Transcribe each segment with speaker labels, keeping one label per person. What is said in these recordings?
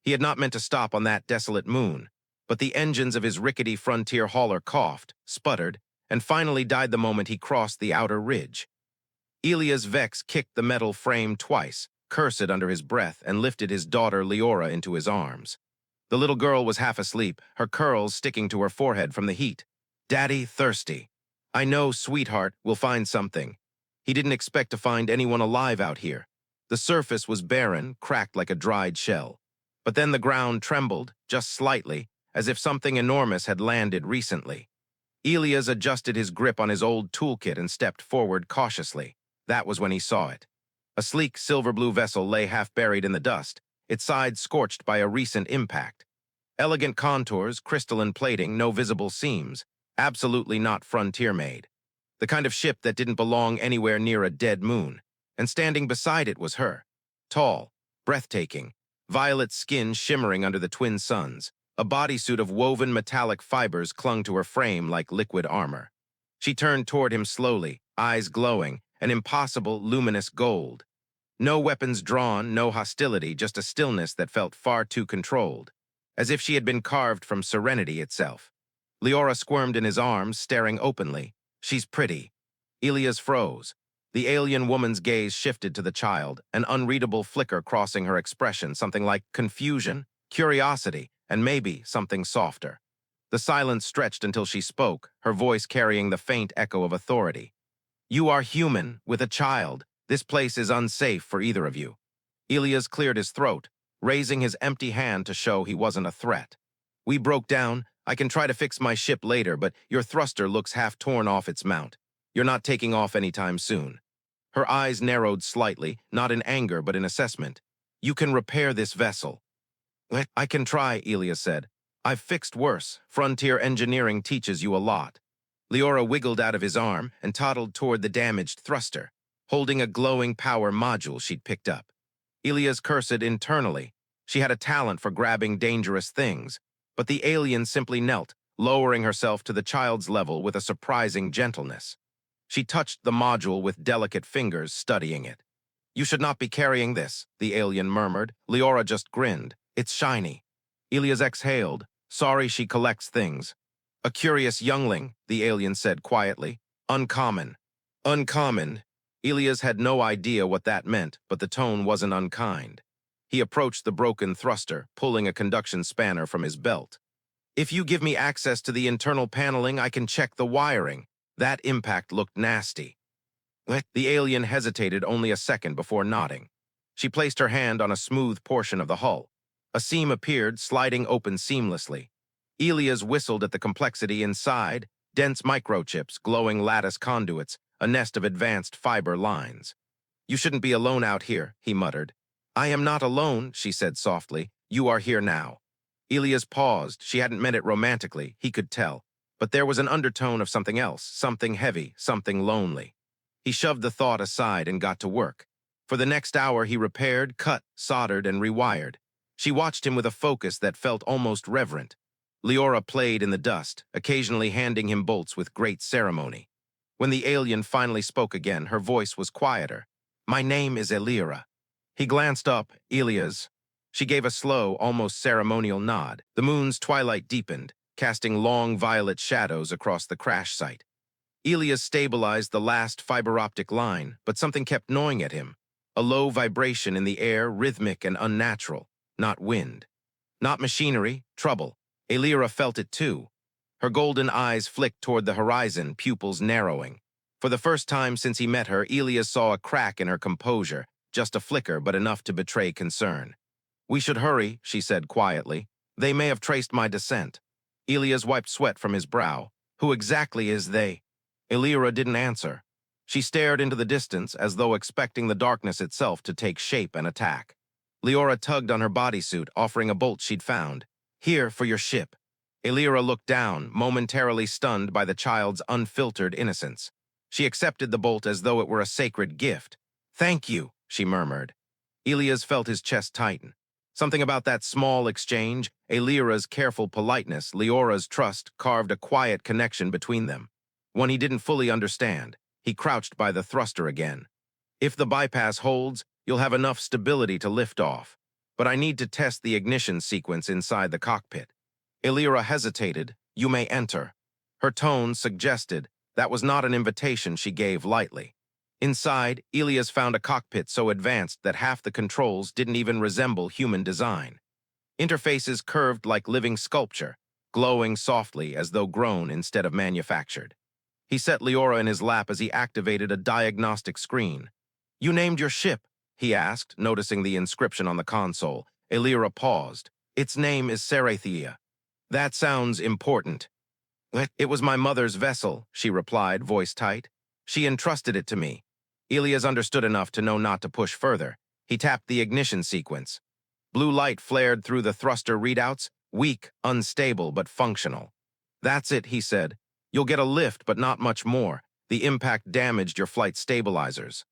Speaker 1: He had not meant to stop on that desolate moon, but the engines of his rickety frontier hauler coughed, sputtered, and finally died the moment he crossed the outer ridge. Elias Vex kicked the metal frame twice, cursed under his breath, and lifted his daughter Aelira into his arms. The little girl was half asleep, her curls sticking to her forehead from the heat. "Daddy, thirsty. I know, sweetheart, we'll find something." He didn't expect to find anyone alive out here. The surface was barren, cracked like a dried shell. But then the ground trembled, just slightly, as if something enormous had landed recently. Elias adjusted his grip on his old toolkit and stepped forward cautiously. That was when he saw it. A sleek silver-blue vessel lay half buried in the dust, its sides scorched by a recent impact. Elegant contours, crystalline plating, no visible seams. Absolutely not frontier-made. The kind of ship that didn't belong anywhere near a dead moon. And standing beside it was her. Tall, breathtaking, violet skin shimmering under the twin suns. A bodysuit of woven metallic fibers clung to her frame like liquid armor. She turned toward him slowly, eyes glowing, an impossible, luminous gold. No weapons drawn, no hostility, just a stillness that felt far too controlled, as if she had been carved from serenity itself. Aelira squirmed in his arms, staring openly. "She's pretty." Elias froze. The alien woman's gaze shifted to the child, an unreadable flicker crossing her expression, something like confusion, curiosity, and maybe something softer. The silence stretched until she spoke, her voice carrying the faint echo of authority. "You are human, with a child. This place is unsafe for either of you." Elias cleared his throat, raising his empty hand to show he wasn't a threat. "We broke down. I can try to fix my ship later, but your thruster looks half torn off its mount. You're not taking off anytime soon." Her eyes narrowed slightly, not in anger but in assessment. "You can repair this vessel." "I can try," Elias said. "I've fixed worse. Frontier engineering teaches you a lot." Aelira wiggled out of his arm and toddled toward the damaged thruster, holding a glowing power module she'd picked up. Elias cursed internally. She had a talent for grabbing dangerous things, but the alien simply knelt, lowering herself to the child's level with a surprising gentleness. She touched the module with delicate fingers, studying it. "You should not be carrying this," the alien murmured. Aelira just grinned. "It's shiny." Elias exhaled. "Sorry she collects things." "A curious youngling," the alien said quietly. "Uncommon." Uncommon. Elias had no idea what that meant, but the tone wasn't unkind. He approached the broken thruster, pulling a conduction spanner from his belt. "If you give me access to the internal paneling, I can check the wiring." That impact looked nasty. The alien hesitated only a second before nodding. She placed her hand on a smooth portion of the hull. A seam appeared, sliding open seamlessly. Elias whistled at the complexity inside, dense microchips, glowing lattice conduits, a nest of advanced fiber lines. "You shouldn't be alone out here," he muttered. "I am not alone," she said softly. "You are here now." Elias paused. She hadn't meant it romantically, he could tell. But there was an undertone of something else, something heavy, something lonely. He shoved the thought aside and got to work. For the next hour he repaired, cut, soldered, and rewired. She watched him with a focus that felt almost reverent. Aelira played in the dust, occasionally handing him bolts with great ceremony. When the alien finally spoke again, her voice was quieter. "My name is Aelira." He glanced up. "Elias." She gave a slow, almost ceremonial nod. The moon's twilight deepened, casting long violet shadows across the crash site. Elias stabilized the last fiber-optic line, but something kept gnawing at him. A low vibration in the air, rhythmic and unnatural. Not wind. Not machinery, trouble. Aelira felt it too. Her golden eyes flicked toward the horizon, pupils narrowing. For the first time since he met her, Elias saw a crack in her composure, just a flicker but enough to betray concern. "We should hurry," she said quietly. "They may have traced my descent." Elias wiped sweat from his brow. "Who exactly is they?" Aelira didn't answer. She stared into the distance as though expecting the darkness itself to take shape and attack. Aelira tugged on her bodysuit, offering a bolt she'd found. "Here, for your ship." Aelira looked down, momentarily stunned by the child's unfiltered innocence. She accepted the bolt as though it were a sacred gift. "Thank you," she murmured. Elias felt his chest tighten. Something about that small exchange, Aelira's careful politeness, Aelira's trust, carved a quiet connection between them. One he didn't fully understand. He crouched by the thruster again. "If the bypass holds, you'll have enough stability to lift off." but I need to test the ignition sequence inside the cockpit. Aelira hesitated. You may enter. Her tone suggested that was not an invitation she gave lightly. Inside, Elias found a cockpit so advanced that half the controls didn't even resemble human design. Interfaces curved like living sculpture, glowing softly as though grown instead of manufactured. He set Leora in his lap as he activated a diagnostic screen. You named your ship, he asked, noticing the inscription on the console. Aelira paused. Its name is Serathia. That sounds important. It was my mother's vessel, she replied, voice tight. She entrusted it to me. Elias understood enough to know not to push further. He tapped the ignition sequence. Blue light flared through the thruster readouts, weak, unstable, but functional. That's it, he said. You'll get a lift, but not much more. The impact damaged your flight stabilizers.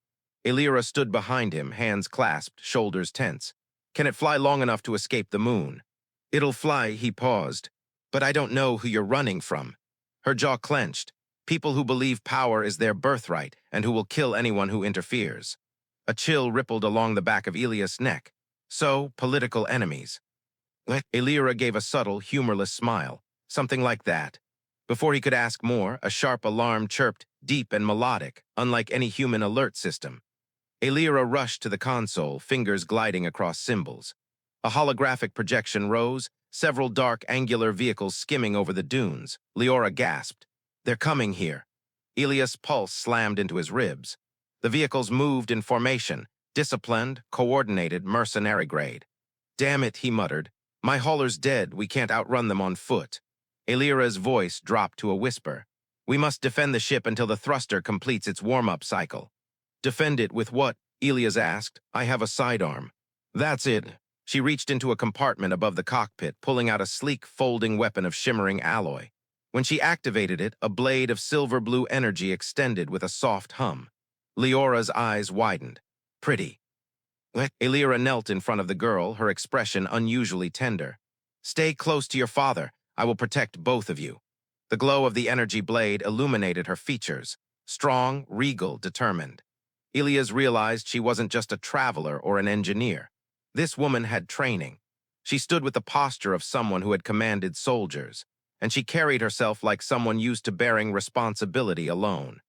Speaker 1: Aelira stood behind him, hands clasped, shoulders tense. Can it fly long enough to escape the moon? It'll fly, he paused. But I don't know who you're running from. Her jaw clenched. People who believe power is their birthright and who will kill anyone who interferes. A chill rippled along the back of Elias' neck. So, political enemies. Aelira gave a subtle, humorless smile. Something like that. Before he could ask more, a sharp alarm chirped, deep and melodic, unlike any human alert system. Aelira rushed to the console, fingers gliding across symbols. A holographic projection rose, several dark, angular vehicles skimming over the dunes. Leora gasped. They're coming here. Elias' pulse slammed into his ribs. The vehicles moved in formation, disciplined, coordinated, mercenary grade. Damn it, he muttered. My hauler's dead, we can't outrun them on foot. Aelira's voice dropped to a whisper. We must defend the ship until the thruster completes its warm-up cycle. Defend it with what? Elias asked. I have a sidearm. That's it. She reached into a compartment above the cockpit, pulling out a sleek, folding weapon of shimmering alloy. When she activated it, a blade of silver-blue energy extended with a soft hum. Leora's eyes widened. Pretty. Aelira knelt in front of the girl, her expression unusually tender. Stay close to your father. I will protect both of you. The glow of the energy blade illuminated her features. Strong, regal, determined. Elias realized she wasn't just a traveler or an engineer. This woman had training. She stood with the posture of someone who had commanded soldiers, and she carried herself like someone used to bearing responsibility alone.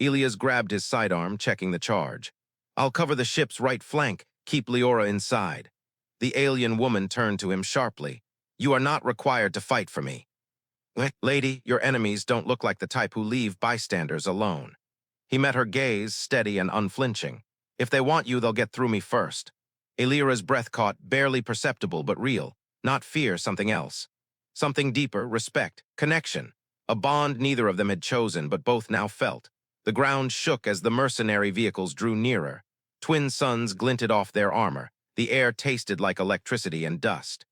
Speaker 1: Elias grabbed his sidearm, checking the charge. I'll cover the ship's right flank. Keep Leora inside. The alien woman turned to him sharply. You are not required to fight for me. Lady, your enemies don't look like the type who leave bystanders alone. He met her gaze, steady and unflinching. If they want you, they'll get through me first. Aelira's breath caught, barely perceptible but real. Not fear, something else. Something deeper, respect, connection. A bond neither of them had chosen, but both now felt. The ground shook as the mercenary vehicles drew nearer. Twin suns glinted off their armor. The air tasted like electricity and dust.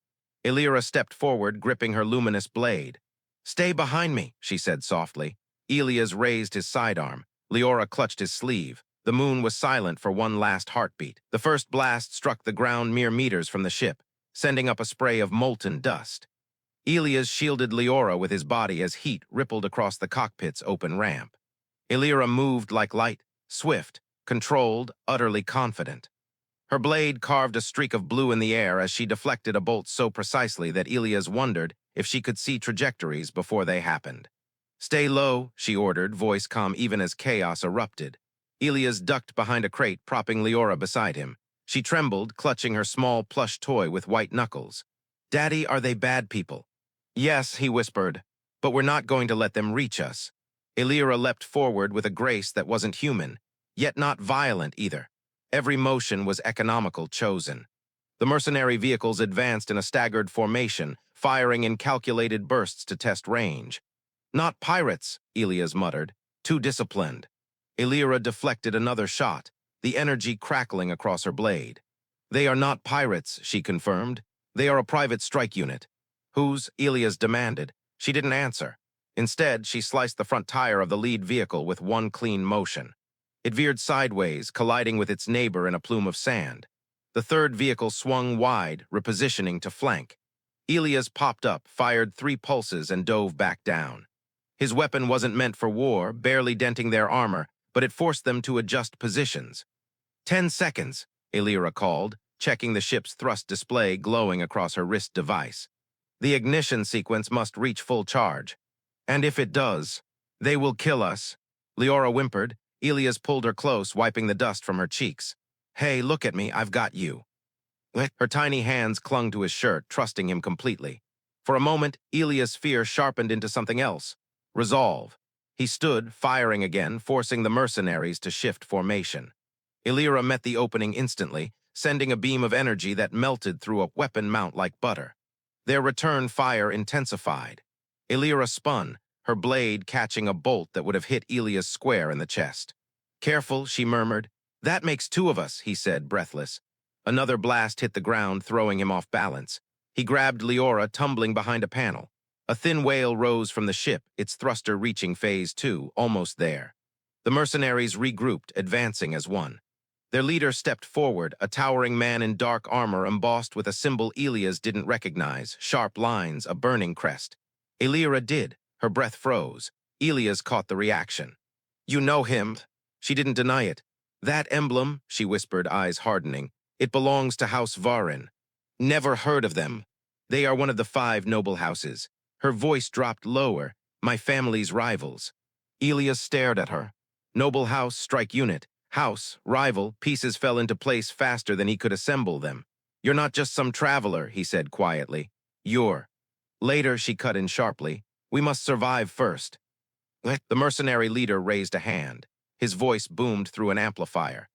Speaker 1: Aelira stepped forward, gripping her luminous blade. Stay behind me, she said softly. Elias raised his sidearm. Leora clutched his sleeve. The moon was silent for one last heartbeat. The first blast struck the ground mere meters from the ship, sending up a spray of molten dust. Elias shielded Leora with his body as heat rippled across the cockpit's open ramp. Aelira moved like light, swift, controlled, utterly confident. Her blade carved a streak of blue in the air as she deflected a bolt so precisely that Elias wondered if she could see trajectories before they happened. Stay low, she ordered, voice calm even as chaos erupted. Elias ducked behind a crate, propping Leora beside him. She trembled, clutching her small plush toy with white knuckles. Daddy, are they bad people? Yes, he whispered, but we're not going to let them reach us. Aelira leapt forward with a grace that wasn't human, yet not violent either. Every motion was economical, chosen. The mercenary vehicles advanced in a staggered formation, firing in calculated bursts to test range. Not pirates, Elias muttered, too disciplined. Aelira deflected another shot, the energy crackling across her blade. They are not pirates, she confirmed. They are a private strike unit. Whose? Elias demanded. She didn't answer. Instead, she sliced the front tire of the lead vehicle with one clean motion. It veered sideways, colliding with its neighbor in a plume of sand. The third vehicle swung wide, repositioning to flank. Elias popped up, fired 3 pulses, and dove back down. His weapon wasn't meant for war, barely denting their armor, but it forced them to adjust positions. 10 seconds, Aelira called, checking the ship's thrust display glowing across her wrist device. The ignition sequence must reach full charge. And if it does, they will kill us. Leora whimpered. Elias pulled her close, wiping the dust from her cheeks. Hey, look at me, I've got you. Her tiny hands clung to his shirt, trusting him completely. For a moment, Elias' fear sharpened into something else. Resolve. He stood, firing again, forcing the mercenaries to shift formation. Aelira met the opening instantly, sending a beam of energy that melted through a weapon mount like butter. Their return fire intensified. Aelira spun, her blade catching a bolt that would have hit Elias square in the chest. Careful, she murmured. That makes two of us, he said, breathless. Another blast hit the ground, throwing him off balance. He grabbed Leora, tumbling behind a panel. A thin wail rose from the ship, its thruster reaching phase 2, almost there. The mercenaries regrouped, advancing as one. Their leader stepped forward, a towering man in dark armor embossed with a symbol Elias didn't recognize, sharp lines, a burning crest. Aelira did. Her breath froze. Elias caught the reaction. You know him. She didn't deny it. That emblem, she whispered, eyes hardening. It belongs to House Varin. Never heard of them. They are one of the 5 noble houses. Her voice dropped lower. My family's rivals. Elias stared at her. Noble house, strike unit. House, rival, pieces fell into place faster than he could assemble them. You're not just some traveler, he said quietly. You're. Later, she cut in sharply. We must survive first. The mercenary leader raised a hand. His voice boomed through an amplifier.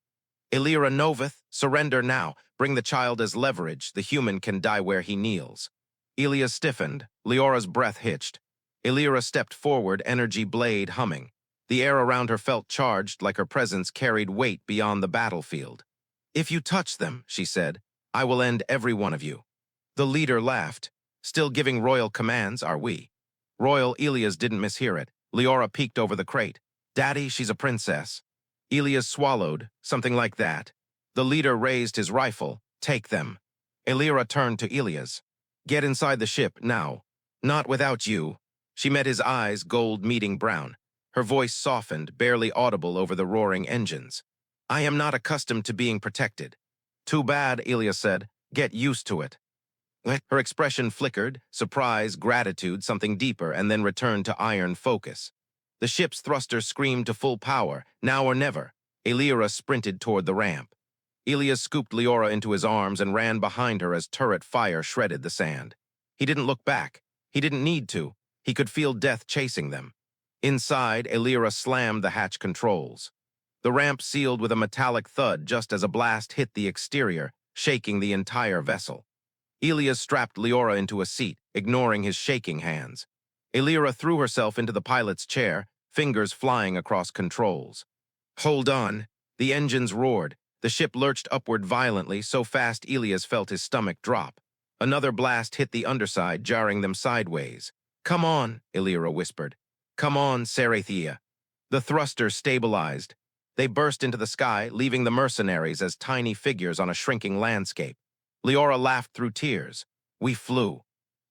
Speaker 1: Aelira Noveth, surrender now. Bring the child as leverage. The human can die where he kneels. Elias stiffened. Leora's breath hitched. Aelira stepped forward, energy blade humming. The air around her felt charged, like her presence carried weight beyond the battlefield. If you touch them, she said, I will end every one of you. The leader laughed. Still giving royal commands, are we? Royal Elias didn't mishear it. Leora peeked over the crate. Daddy, she's a princess. Elias swallowed, something like that. The leader raised his rifle. Take them. Aelira turned to Elias. Get inside the ship, now. Not without you. She met his eyes, gold meeting brown. Her voice softened, barely audible over the roaring engines. I am not accustomed to being protected. Too bad, Elias said. Get used to it. Her expression flickered, surprise, gratitude, something deeper, and then returned to iron focus. The ship's thruster screamed to full power, now or never. Aelira sprinted toward the ramp. Elias scooped Leora into his arms and ran behind her as turret fire shredded the sand. He didn't look back. He didn't need to. He could feel death chasing them. Inside, Aelira slammed the hatch controls. The ramp sealed with a metallic thud just as a blast hit the exterior, shaking the entire vessel. Elias strapped Leora into a seat, ignoring his shaking hands. Aelira threw herself into the pilot's chair, fingers flying across controls. Hold on. The engines roared. The ship lurched upward violently, so fast Elias felt his stomach drop. Another blast hit the underside, jarring them sideways. Come on, Aelira whispered. Come on, Serathia. The thruster stabilized. They burst into the sky, leaving the mercenaries as tiny figures on a shrinking landscape. Leora laughed through tears. We flew.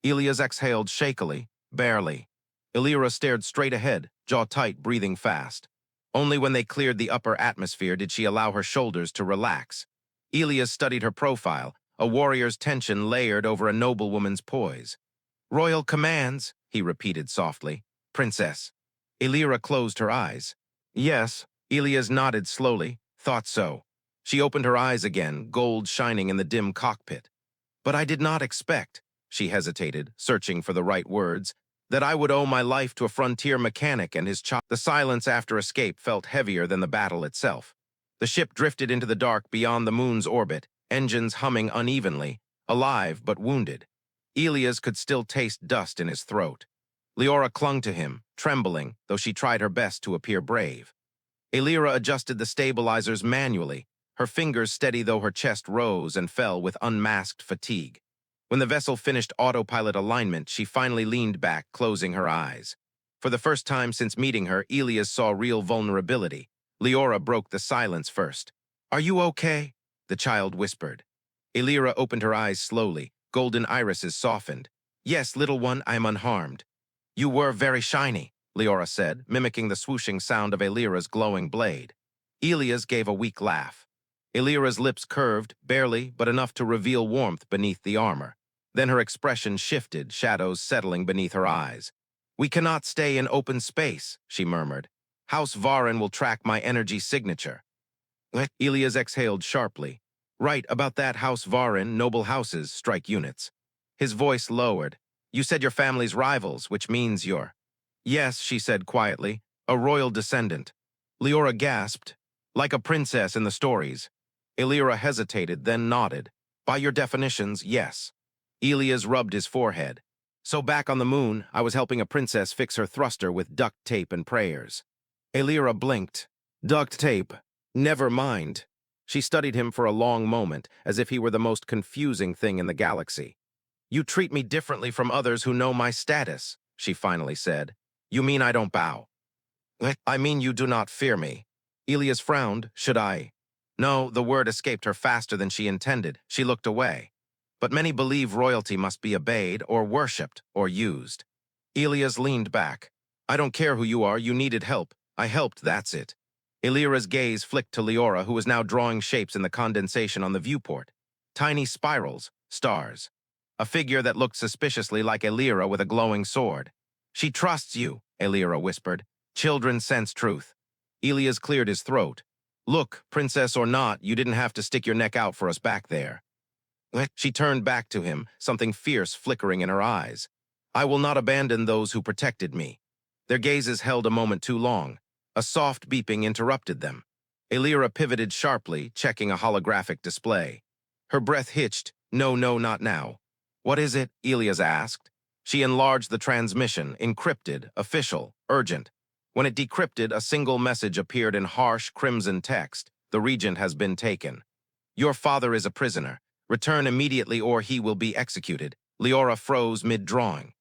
Speaker 1: Elias exhaled shakily, barely. Aelira stared straight ahead, jaw tight, breathing fast. Only when they cleared the upper atmosphere did she allow her shoulders to relax. Elias studied her profile, a warrior's tension layered over a noblewoman's poise. Royal commands, he repeated softly. Princess. Aelira closed her eyes. Yes, Elias nodded slowly. Thought so. She opened her eyes again, gold shining in the dim cockpit. But I did not expect, she hesitated, searching for the right words, that I would owe my life to a frontier mechanic and his child. The silence after escape felt heavier than the battle itself. The ship drifted into the dark beyond the moon's orbit, engines humming unevenly, alive but wounded. Elias could still taste dust in his throat. Leora clung to him, trembling, though she tried her best to appear brave. Aelira adjusted the stabilizers manually, her fingers steady though her chest rose and fell with unmasked fatigue. When the vessel finished autopilot alignment, she finally leaned back, closing her eyes. For the first time since meeting her, Elias saw real vulnerability. Leora broke the silence first. Are you okay? The child whispered. Aelira opened her eyes slowly, golden irises softened. Yes, little one, I am unharmed. You were very shiny, Leora said, mimicking the swooshing sound of Aelira's glowing blade. Elias gave a weak laugh. Aelira's lips curved, barely, but enough to reveal warmth beneath the armor. Then her expression shifted, shadows settling beneath her eyes. "We cannot stay in open space," she murmured. "House Varen will track my energy signature." Elias exhaled sharply. "Right, about that, House Varen, noble houses, strike units." His voice lowered. "You said your family's rivals, which means you're—" "Yes," she said quietly, "a royal descendant." Leora gasped. "Like a princess in the stories." Aelira hesitated, then nodded. "By your definitions, yes." Elias rubbed his forehead. "So back on the moon, I was helping a princess fix her thruster with duct tape and prayers." Aelira blinked. "Duct tape. Never mind." She studied him for a long moment, as if he were the most confusing thing in the galaxy. "You treat me differently from others who know my status," she finally said. "You mean I don't bow?" "I mean you do not fear me." Elias frowned. "Should I?" No, the word escaped her faster than she intended. She looked away. "But many believe royalty must be obeyed, or worshipped, or used." Elias leaned back. "I don't care who you are, you needed help. I helped, that's it." Aelira's gaze flicked to Leora, who was now drawing shapes in the condensation on the viewport. Tiny spirals, stars. A figure that looked suspiciously like Aelira with a glowing sword. "She trusts you," Aelira whispered. "Children sense truth." Elias cleared his throat. "Look, princess or not, you didn't have to stick your neck out for us back there." She turned back to him, something fierce flickering in her eyes. "I will not abandon those who protected me." Their gazes held a moment too long. A soft beeping interrupted them. Aelira pivoted sharply, checking a holographic display. Her breath hitched. "No, no, not now." "What is it?" Elias asked. She enlarged the transmission, encrypted, official, urgent. When it decrypted, a single message appeared in harsh, crimson text. "The regent has been taken. Your father is a prisoner. Return immediately or he will be executed." Leora froze mid-drawing.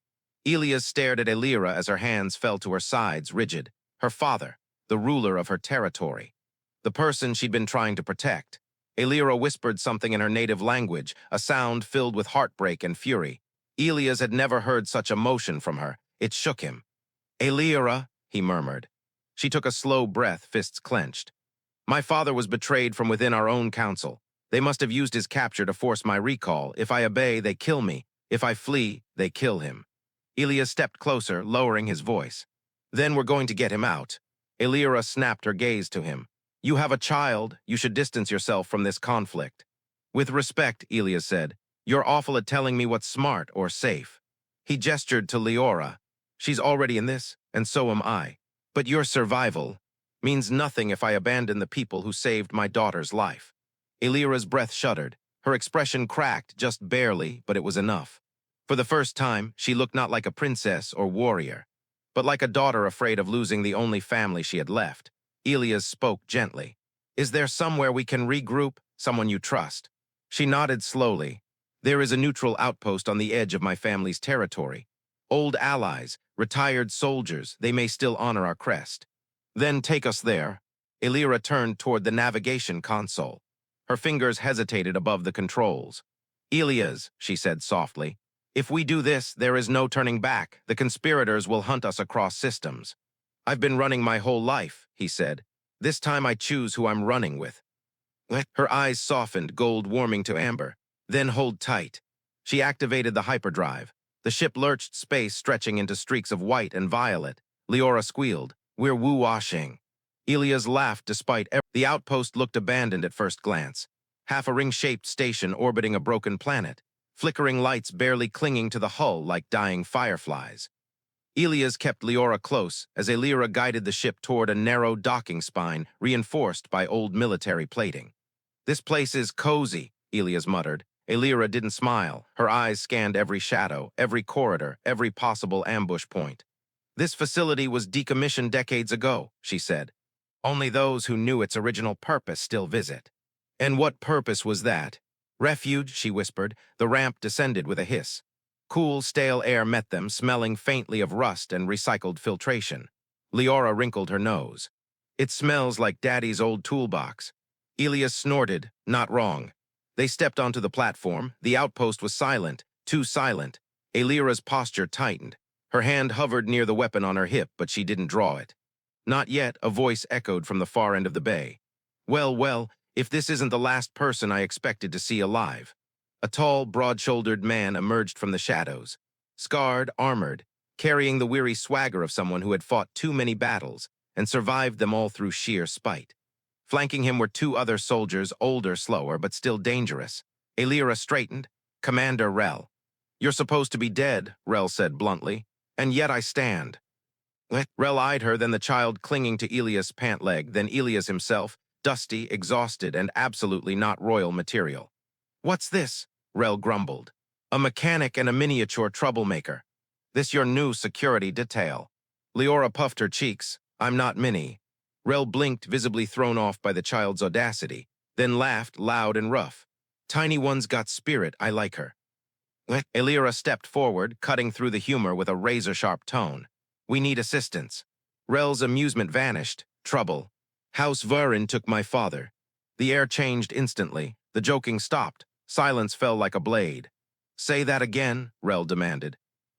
Speaker 1: Elias stared at Aelira as her hands fell to her sides, rigid. Her father, the ruler of her territory. The person she'd been trying to protect. Aelira whispered something in her native language, a sound filled with heartbreak and fury. Elias had never heard such emotion from her. It shook him. "Aelira," he murmured. She took a slow breath, fists clenched. "My father was betrayed from within our own council. They must have used his capture to force my recall. If I obey, they kill me. If I flee, they kill him." Elias stepped closer, lowering his voice. "Then we're going to get him out." Aelira snapped her gaze to him. "You have a child. You should distance yourself from this conflict." "With respect," Elias said, "you're awful at telling me what's smart or safe." He gestured to Leora. "She's already in this, and so am I. But your survival means nothing if I abandon the people who saved my daughter's life." Aelira's breath shuddered. Her expression cracked, just barely, but it was enough. For the first time, she looked not like a princess or warrior, but like a daughter afraid of losing the only family she had left. Elias spoke gently. "Is there somewhere we can regroup? Someone you trust?" She nodded slowly. "There is a neutral outpost on the edge of my family's territory. Old allies, retired soldiers, they may still honor our crest." "Then take us there." Aelira turned toward the navigation console. Her fingers hesitated above the controls. "Elias," she said softly, "if we do this, there is no turning back. The conspirators will hunt us across systems." "I've been running my whole life," he said. "This time I choose who I'm running with." Her eyes softened, gold warming to amber. "Then hold tight." She activated the hyperdrive. The ship lurched, space stretching into streaks of white and violet. Leora squealed. "We're woo-washing." Elias laughed despite the outpost looked abandoned at first glance. Half a ring-shaped station orbiting a broken planet. Flickering lights barely clinging to the hull like dying fireflies. Elias kept Leora close as Aelira guided the ship toward a narrow docking spine reinforced by old military plating. "This place is cozy," Elias muttered. Aelira didn't smile. Her eyes scanned every shadow, every corridor, every possible ambush point. "This facility was decommissioned decades ago," she said. "Only those who knew its original purpose still visit." "And what purpose was that?" "Refuge," she whispered. The ramp descended with a hiss. Cool, stale air met them, smelling faintly of rust and recycled filtration. Leora wrinkled her nose. "It smells like Daddy's old toolbox." Elias snorted. "Not wrong." They stepped onto the platform. The outpost was silent, too silent. Aelira's posture tightened. Her hand hovered near the weapon on her hip, but she didn't draw it. "Not yet," a voice echoed from the far end of the bay. "Well, well, If this isn't the last person I expected to see alive. A tall, broad-shouldered man emerged from the shadows, scarred, armored, carrying the weary swagger of someone who had fought too many battles and survived them all through sheer spite. Flanking him were two other soldiers, older, slower, but still dangerous. Aelira straightened. Commander Rel. You're supposed to be dead, Rel said bluntly, and yet I stand. Rel eyed her, then the child clinging to Elias' pant leg, then Elias himself, dusty, exhausted, and absolutely not royal material. What's this? Rel grumbled. A mechanic and a miniature troublemaker. This your new security detail. Leora puffed her cheeks. I'm not Minnie. Rel blinked, visibly thrown off by the child's audacity, then laughed loud and rough. Tiny one's got spirit, I like her. Aelira stepped forward, cutting through the humor with a razor-sharp tone. We need assistance. Rel's amusement vanished. Trouble. House Varin took my father. The air changed instantly. The joking stopped. Silence fell like a blade. Say that again, Rel demanded.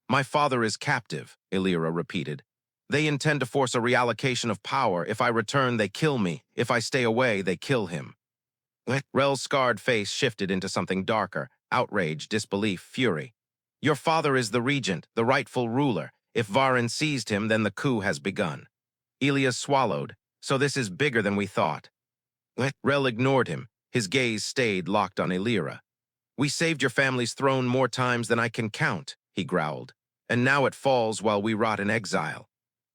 Speaker 1: My father is captive, Aelira repeated. They intend to force a reallocation of power. If I return, they kill me. If I stay away, they kill him. Rel's scarred face shifted into something darker. Outrage, disbelief, fury. Your father is the regent, the rightful ruler. If Varin seized him, then the coup has begun. Elias swallowed. So this is bigger than we thought. Rel ignored him. His gaze stayed locked on Aelira. We saved your family's throne more times than I can count, he growled. And now it falls while we rot in exile.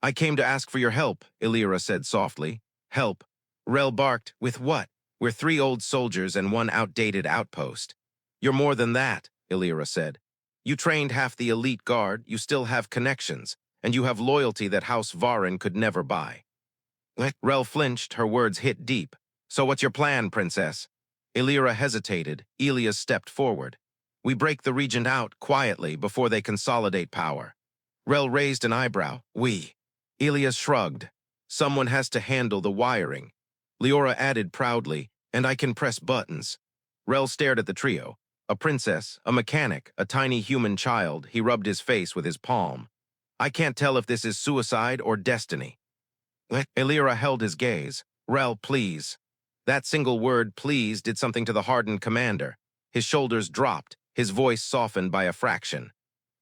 Speaker 1: I came to ask for your help, Aelira said softly. Help. Rel barked. With what? We're 3 old soldiers and 1 outdated outpost. You're more than that, Aelira said. You trained half the elite guard, you still have connections, and you have loyalty that House Varin could never buy. Rel flinched, her words hit deep. So what's your plan, princess? Aelira hesitated. Elias stepped forward. We break the regent out quietly before they consolidate power. Rel raised an eyebrow. We. Elias shrugged. Someone has to handle the wiring. Leora added proudly, and I can press buttons. Rel stared at the trio. A princess, a mechanic, a tiny human child. He rubbed his face with his palm. I can't tell if this is suicide or destiny. Aelira held his gaze. Rel, please. That single word, please, did something to the hardened commander. His shoulders dropped, his voice softened by a fraction.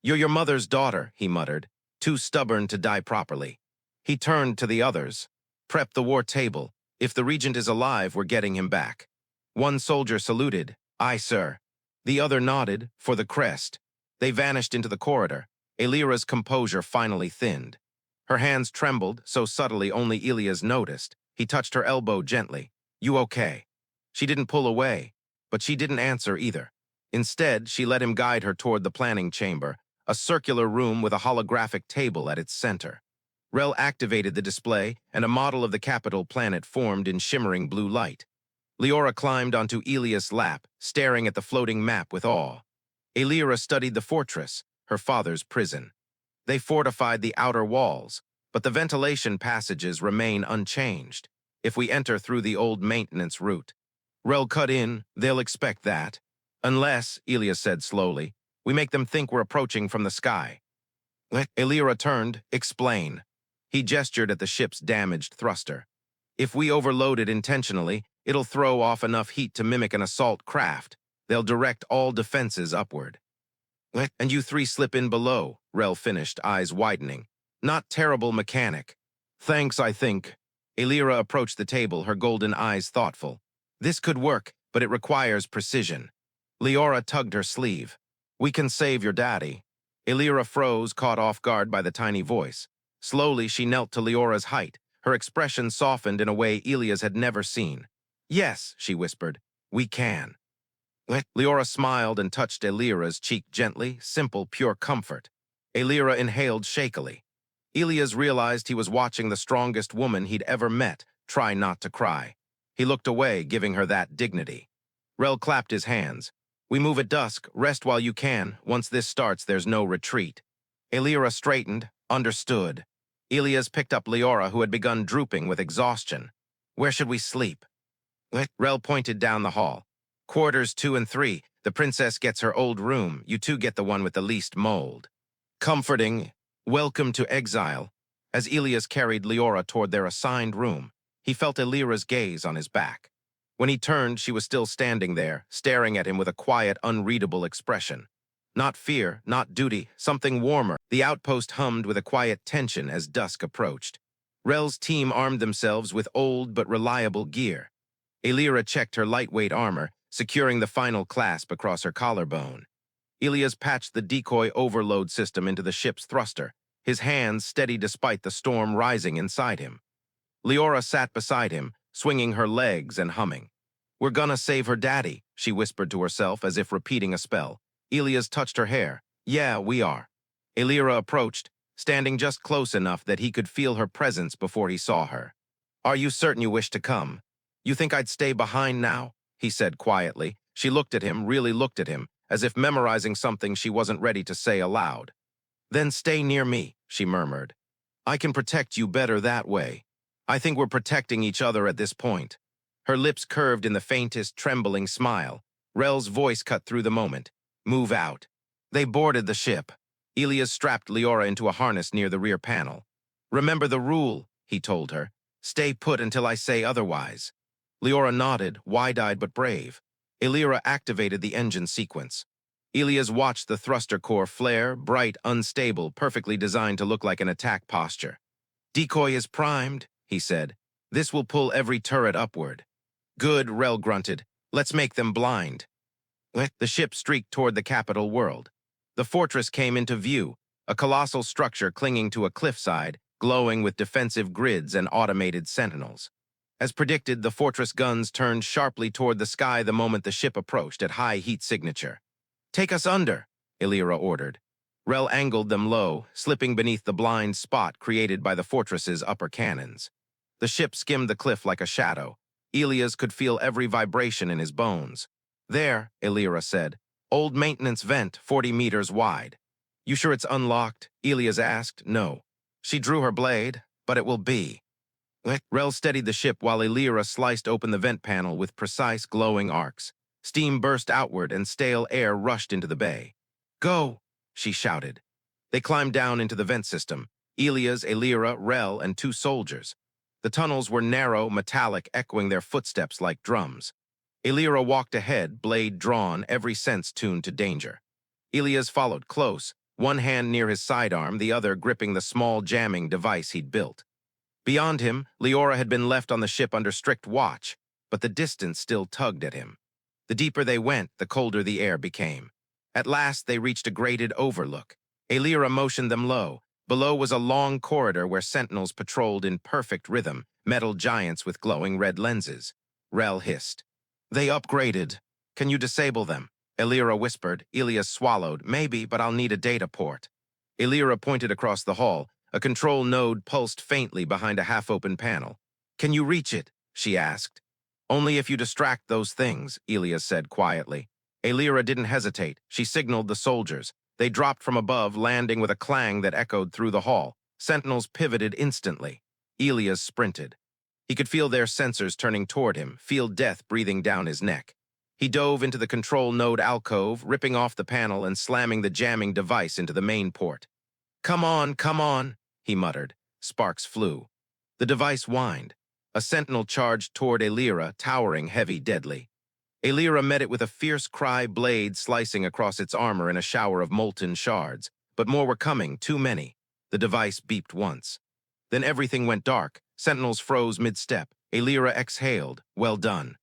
Speaker 1: You're your mother's daughter, he muttered, too stubborn to die properly. He turned to the others. Prep the war table. If the regent is alive, we're getting him back. One soldier saluted. Aye, sir. The other nodded, for the crest. They vanished into the corridor. Aelira's composure finally thinned. Her hands trembled, so subtly only Elias noticed. He touched her elbow gently. You okay? She didn't pull away, but she didn't answer either. Instead, she let him guide her toward the planning chamber, a circular room with a holographic table at its center. Rel activated the display, and a model of the capital planet formed in shimmering blue light. Leora climbed onto Elias' lap, staring at the floating map with awe. Aelira studied the fortress, her father's prison. They fortified the outer walls, but the ventilation passages remain unchanged. If we enter through the old maintenance route. Rel cut in, they'll expect that. Unless, Elias said slowly, we make them think we're approaching from the sky. Aelira turned, explain. He gestured at the ship's damaged thruster. If we overload it intentionally, it'll throw off enough heat to mimic an assault craft. They'll direct all defenses upward. And you 3 slip in below, Rel finished, eyes widening. Not terrible mechanic. Thanks, I think. Aelira approached the table, her golden eyes thoughtful. This could work, but it requires precision. Leora tugged her sleeve. We can save your daddy. Aelira froze, caught off guard by the tiny voice. Slowly, she knelt to Leora's height. Her expression softened in a way Elias had never seen. Yes, she whispered, we can. Leora smiled and touched Aelira's cheek gently, simple, pure comfort. Aelira inhaled shakily. Elias realized he was watching the strongest woman he'd ever met try not to cry. He looked away, giving her that dignity. Rel clapped his hands. We move at dusk, rest while you can. Once this starts, there's no retreat. Aelira straightened, understood. Elias picked up Leora, who had begun drooping with exhaustion. Where should we sleep? Rel pointed down the hall. Quarters 2 and 3. The princess gets her old room. You 2 get the one with the least mold. Comforting. Welcome to exile. As Elias carried Leora toward their assigned room, he felt Aelira's gaze on his back. When he turned, she was still standing there, staring at him with a quiet, unreadable expression. Not fear, not duty, something warmer. The outpost hummed with a quiet tension as dusk approached. Rel's team armed themselves with old but reliable gear. Aelira checked her lightweight armor, securing the final clasp across her collarbone. Elias patched the decoy overload system into the ship's thruster, his hands steady despite the storm rising inside him. Leora sat beside him, swinging her legs and humming. "We're gonna save her daddy," she whispered to herself as if repeating a spell. Elias touched her hair. "Yeah, we are." Aelira approached, standing just close enough that he could feel her presence before he saw her. "Are you certain you wish to come? You think I'd stay behind now?" he said quietly. She looked at him, really looked at him, as if memorizing something she wasn't ready to say aloud. "Then stay near me," she murmured. "I can protect you better that way. I think we're protecting each other at this point." Her lips curved in the faintest, trembling smile. Rel's voice cut through the moment. "Move out." They boarded the ship. Elias strapped Leora into a harness near the rear panel. "Remember the rule," he told her. "Stay put until I say otherwise." Leora nodded, wide-eyed but brave. Aelira activated the engine sequence. Elias watched the thruster core flare, bright, unstable, perfectly designed to look like an attack posture. "Decoy is primed," he said. "This will pull every turret upward." "Good," Rel grunted. "Let's make them blind." The ship streaked toward the capital world. The fortress came into view, a colossal structure clinging to a cliffside, glowing with defensive grids and automated sentinels. As predicted, the fortress guns turned sharply toward the sky the moment the ship approached at high heat signature. "Take us under," Aelira ordered. Rel angled them low, slipping beneath the blind spot created by the fortress's upper cannons. The ship skimmed the cliff like a shadow. Elias could feel every vibration in his bones. "There," Aelira said. "Old maintenance vent, 40 meters wide." "You sure it's unlocked?" Elias asked. "No." She drew her blade. "But it will be." Rel steadied the ship while Aelira sliced open the vent panel with precise, glowing arcs. Steam burst outward and stale air rushed into the bay. "Go!" she shouted. They climbed down into the vent system. Elias, Aelira, Rel, and 2 soldiers. The tunnels were narrow, metallic, echoing their footsteps like drums. Aelira walked ahead, blade drawn, every sense tuned to danger. Elias followed close, one hand near his sidearm, the other gripping the small jamming device he'd built. Beyond him, Leora had been left on the ship under strict watch, but the distance still tugged at him. The deeper they went, the colder the air became. At last, they reached a grated overlook. Aelira motioned them low. Below was a long corridor where sentinels patrolled in perfect rhythm, metal giants with glowing red lenses. Rel hissed. "They upgraded. Can you disable them?" Aelira whispered. Elias swallowed. "Maybe, but I'll need a data port." Aelira pointed across the hall. A control node pulsed faintly behind a half-open panel. "Can you reach it?" she asked. "Only if you distract those things," Elias said quietly. Aelira didn't hesitate. She signaled the soldiers. They dropped from above, landing with a clang that echoed through the hall. Sentinels pivoted instantly. Elias sprinted. He could feel their sensors turning toward him, feel death breathing down his neck. He dove into the control node alcove, ripping off the panel and slamming the jamming device into the main port. Come on," he muttered. Sparks flew. The device whined. A sentinel charged toward Aelira, towering, heavy, deadly. Aelira met it with a fierce cry, blade slicing across its armor in a shower of molten shards. But more were coming, too many. The device beeped once. Then everything went dark. Sentinels froze mid-step. Aelira exhaled. Well done.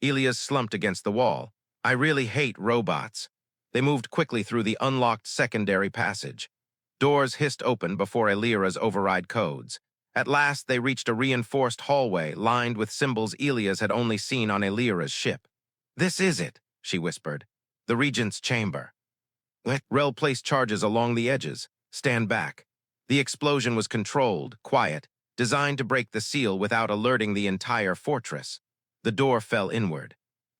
Speaker 1: Elias slumped against the wall. "I really hate robots." They moved quickly through the unlocked secondary passage. Doors hissed open before Aelira's override codes. At last, they reached a reinforced hallway lined with symbols Elias had only seen on Aelira's ship. "This is it," she whispered. "The Regent's chamber." Rel placed charges along the edges. "Stand back." The explosion was controlled, quiet, designed to break the seal without alerting the entire fortress. The door fell inward.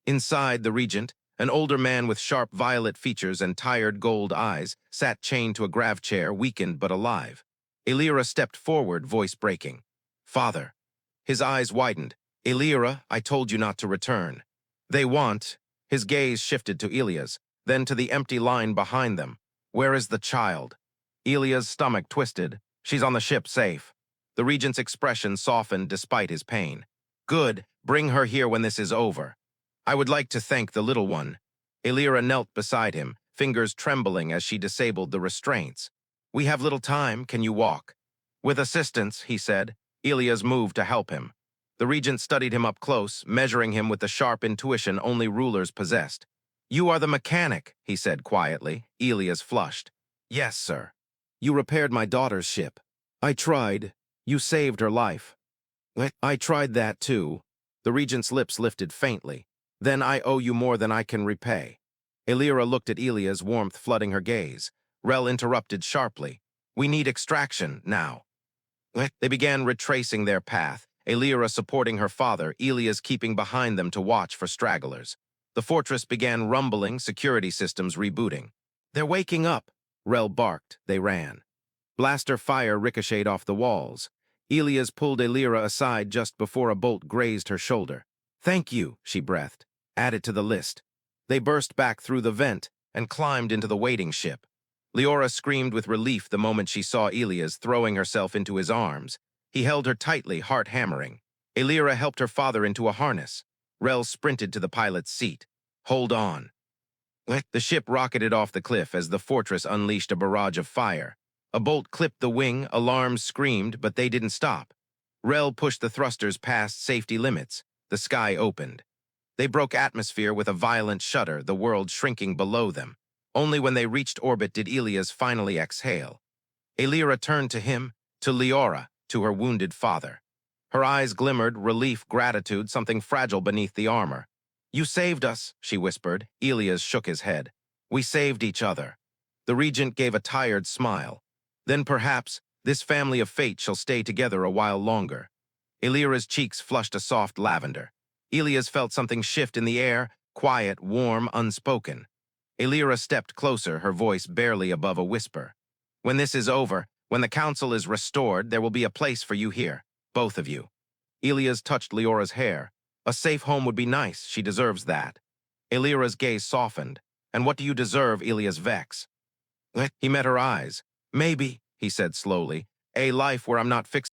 Speaker 1: Inside, the Regent, an older man with sharp violet features and tired gold eyes, sat chained to a grav chair, weakened but alive. Aelira stepped forward, voice breaking. "Father." His eyes widened. "Aelira, I told you not to return." "They want." His gaze shifted to Elias, then to the empty line behind them. "Where is the child?" Elia's stomach twisted. "She's on the ship, safe." The Regent's expression softened despite his pain. "Good. Bring her here when this is over. I would like to thank the little one. Aelira knelt beside him, fingers trembling as she disabled the restraints. We have little time, can you walk? With assistance, he said. Elias moved to help him. The regent studied him up close, measuring him with the sharp intuition only rulers possessed. You are the mechanic, he said quietly. Elias flushed. Yes, sir. You repaired my daughter's ship. I tried. You saved her life. I tried that too. The regent's lips lifted faintly. Then I owe you more than I can repay. Aelira looked at Elias, warmth flooding her gaze. Rel interrupted sharply. We need extraction, now. They began retracing their path, Aelira supporting her father, Elias keeping behind them to watch for stragglers. The fortress began rumbling, security systems rebooting. They're waking up, Rel barked. They ran. Blaster fire ricocheted off the walls. Elias pulled Aelira aside just before a bolt grazed her shoulder. Thank you, she breathed. Add it to the list. They burst back through the vent and climbed into the waiting ship. Leora screamed with relief the moment she saw Elias throwing herself into his arms. He held her tightly, heart hammering. Aelira helped her father into a harness. Rel sprinted to the pilot's seat. Hold on. The ship rocketed off the cliff as the fortress unleashed a barrage of fire. A bolt clipped the wing, alarms screamed, but they didn't stop. Rel pushed the thrusters past safety limits. The sky opened. They broke atmosphere with a violent shudder, the world shrinking below them. Only when they reached orbit did Elias finally exhale. Aelira turned to him, to Leora, to her wounded father. Her eyes glimmered, relief, gratitude, something fragile beneath the armor. You saved us, she whispered. Elias shook his head. We saved each other. The regent gave a tired smile. Then perhaps this family of fate shall stay together a while longer. Aelira's cheeks flushed a soft lavender. Elias felt something shift in the air, quiet, warm, unspoken. Aelira stepped closer, her voice barely above a whisper. When this is over, when the council is restored, there will be a place for you here, both of you. Elias touched Leora's hair. A safe home would be nice, she deserves that. Aelira's gaze softened. And what do you deserve, Elias Vex? He met her eyes. Maybe, he said slowly, a life where I'm not fixed